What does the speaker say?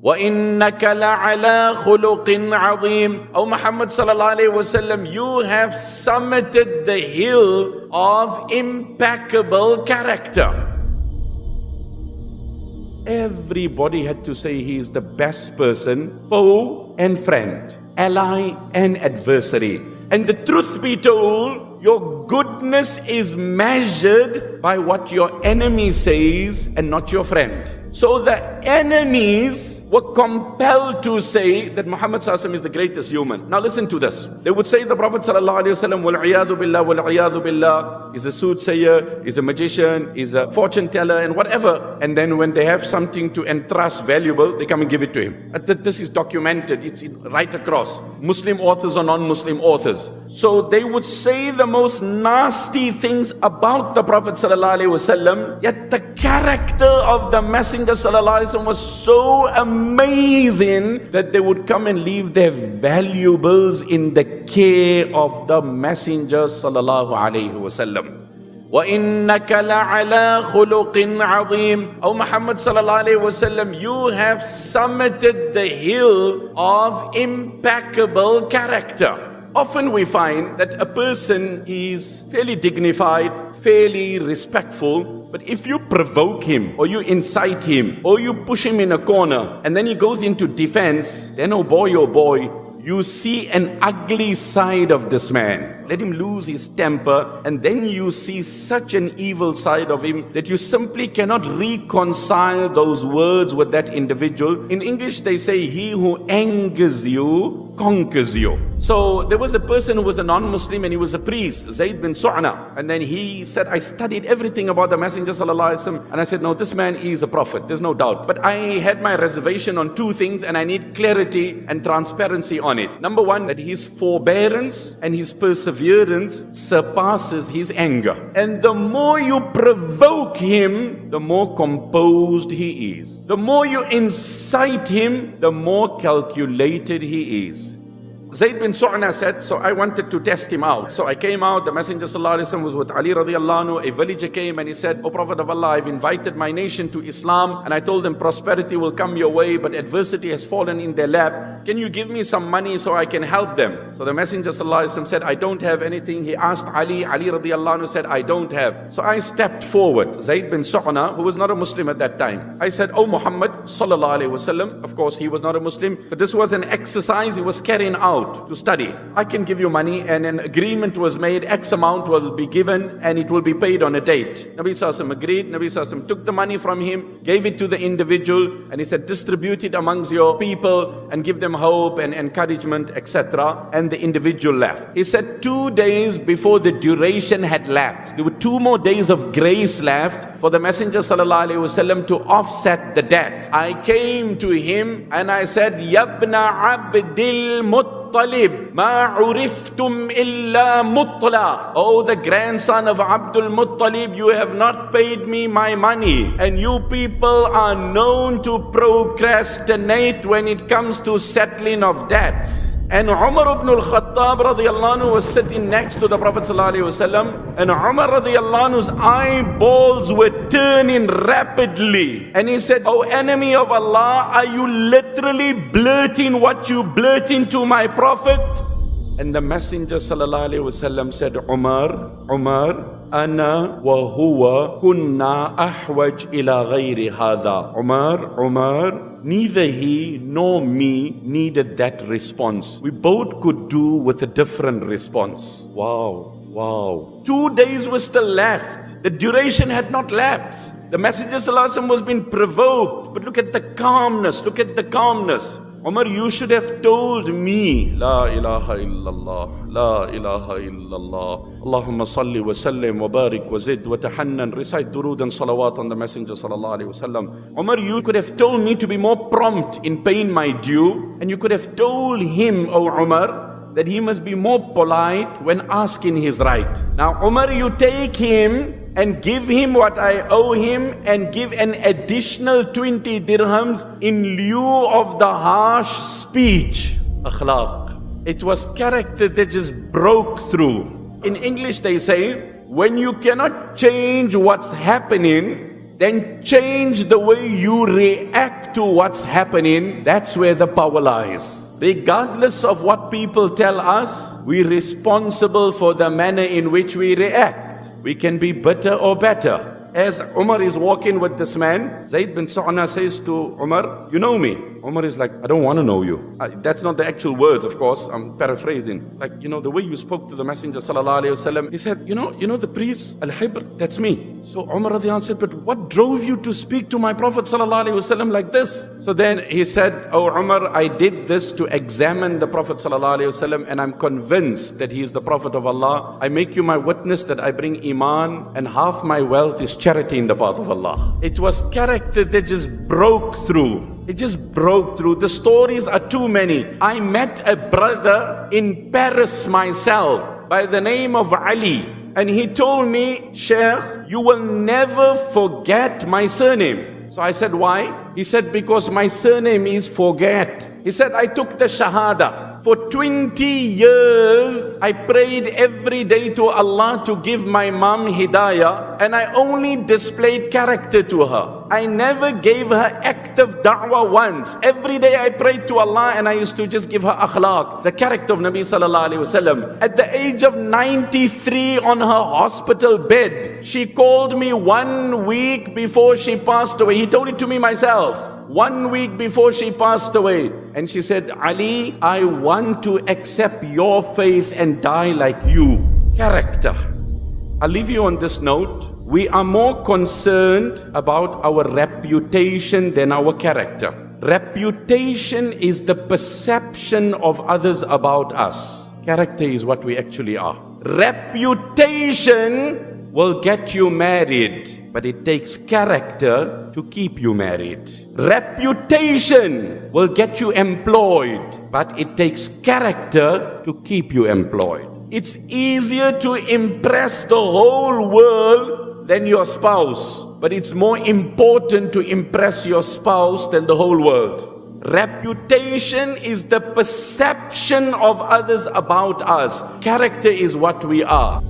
وَإِنَّكَ لَعَلَىٰ خُلُقٍ عَظِيمٍ. O Muhammad sallallahu alayhi wasallam, you have summited the hill of impeccable character. Everybody had to say he is the best person, foe and friend, ally and adversary. And the truth be told, your goodness is measured by what your enemy says and not your friend. So the enemies were compelled to say that Muhammad sallallahu alaihi wasallam is the greatest human. Now listen to this. They would say the Prophet sallallahu alaihi wasallam, wal-'iyadhu billah, wal-'iyadhu billah, is a soothsayer, is a magician, is a fortune teller and whatever. And then when they have something to entrust valuable, they come and give it to him. This is documented, it's right across. Muslim authors or non-Muslim authors. So they would say the most nasty things about the Prophet sallallahu alaihi wasallam, yet the character of the Messenger sallallahu alaihi wasallam was so amazing that they would come and leave their valuables in the care of the Messenger sallallahu alaihi wasallam. وَإِنَّكَ لَعَلَىٰ خُلُقٍ عَظِيمٍ. O Muhammad sallallahu alayhi wasallam, you have summited the hill of impeccable character. Often we find that a person is fairly dignified, fairly respectful, but if you provoke him, or you incite him, or you push him in a corner, and then he goes into defense, then oh boy, you see an ugly side of this man. Let him lose his temper, and then you see such an evil side of him that you simply cannot reconcile those words with that individual. In English they say, he who angers you conquers you. So there was a person who was a non-Muslim and he was a priest, Zayd bin Su'na. And then he said, I studied everything about the Messenger sallallahu alaihi wasallam. And I said, no, this man is a prophet, there's no doubt. But I had my reservation on two things and I need clarity and transparency on it. Number one, that his forbearance and his perseverance surpasses his anger. And the more you provoke him, the more composed he is. The more you incite him, the more calculated he is. Zayd bin Su'na said, so I wanted to test him out. So I came out, the Messenger sallallahu alaihi wasallam was with Ali radiallahu anhu. A villager came and he said, O Prophet of Allah, I've invited my nation to Islam and I told them prosperity will come your way, but adversity has fallen in their lap. Can you give me some money so I can help them? So the Messenger sallallahu alaihi wasallam said, I don't have anything. He asked Ali radiallahu anhu said, I don't have. So I stepped forward, Zayd bin Su'na, who was not a Muslim at that time. I said, O Muhammad sallallahu alaihi wasallam, of course he was not a Muslim, but this was an exercise he was carrying out to study. I can give you money, and an agreement was made, X amount will be given and it will be paid on a date. Nabi sallallahu alaihi wasallam agreed. Nabi sallallahu alaihi wasallam took the money from him, gave it to the individual, and he said, distribute it amongst your people and give them hope and encouragement, etc. And the individual left. He said 2 days before the duration had lapsed, there were 2 more days of grace left for the Messenger sallallahu alaihi wasallam to offset the debt. I came to him and I said, Yabna Abdil Muttalib, ma uriftum illa mutla. Oh, the grandson of Abdul Muttalib, you have not paid me my money. And you people are known to procrastinate when it comes to settling of debts. And Umar ibn al-Khattab radiallahu anhu was sitting next to the Prophet sallallahu alaihi wasallam, and Umar radiallahu anhu's eyeballs were turning rapidly. And he said, oh enemy of Allah, are you literally blurting what you blurt into my Prophet? And the Messenger sallallahu alaihi wasallam said, Umar, ana wa huwa kunna ahwaj ila ghayri hadha. Umar, neither he nor me needed that response. We both could do with a different response. Wow. 2 days were still left. The duration had not lapsed. The Messenger sallallahu alaihi wasallam was being provoked. But look at the calmness. Umar, you should have told me, La ilaha illallah, La ilaha illallah, Allahumma salli wa sallim wa barik wa zid wa tahannan, recite durood and salawat on the Messenger sallallahu alaihi wasallam. Umar, you could have told me to be more prompt in paying my due, and you could have told him, O Umar, that he must be more polite when asking his right. Now Umar, you take him and give him what I owe him and give an additional 20 dirhams in lieu of the harsh speech. Akhlaq. It was character that just broke through. In English they say, when you cannot change what's happening, then change the way you react to what's happening. That's where the power lies. Regardless of what people tell us, we're responsible for the manner in which we react. We can be bitter or better. As Umar is walking with this man, Zayd bin Sa'na says to Umar, you know me. Umar is like, I don't want to know you. That's not the actual words, of course. I'm paraphrasing. Like, the way you spoke to the Messenger sallallahu alaihi wasallam. He said, you know the priest, Al-Hibr, that's me. So Umar radiallahu said, but what drove you to speak to my Prophet sallallahu alaihi wasallam like this? So then he said, oh Umar, I did this to examine the Prophet sallallahu alaihi wasallam, and I'm convinced that he is the Prophet of Allah. I make you my witness that I bring Iman, and half my wealth is charity in the path of Allah. It was character that just broke through. It just broke through. The stories are too many. I met a brother in Paris myself by the name of Ali. And he told me, Sheikh, you will never forget my surname. So I said, why? He said, because my surname is forget. He said, I took the Shahada. For 20 years, I prayed every day to Allah to give my mom hidayah, and I only displayed character to her. I never gave her active da'wah once. Every day I prayed to Allah and I used to just give her akhlaq, the character of Nabi sallallahu alaihi wasallam. At the age of 93 on her hospital bed, she called me 1 week before she passed away. He told it to me myself. 1 week before she passed away. And she said, Ali, I want to accept your faith and die like you. Character. I'll leave you on this note. We are more concerned about our reputation than our character. Reputation is the perception of others about us. Character is what we actually are. Reputation will get you married, but it takes character to keep you married. Reputation will get you employed, but it takes character to keep you employed. It's easier to impress the whole world than your spouse, but it's more important to impress your spouse than the whole world. Reputation is the perception of others about us. Character is what we are.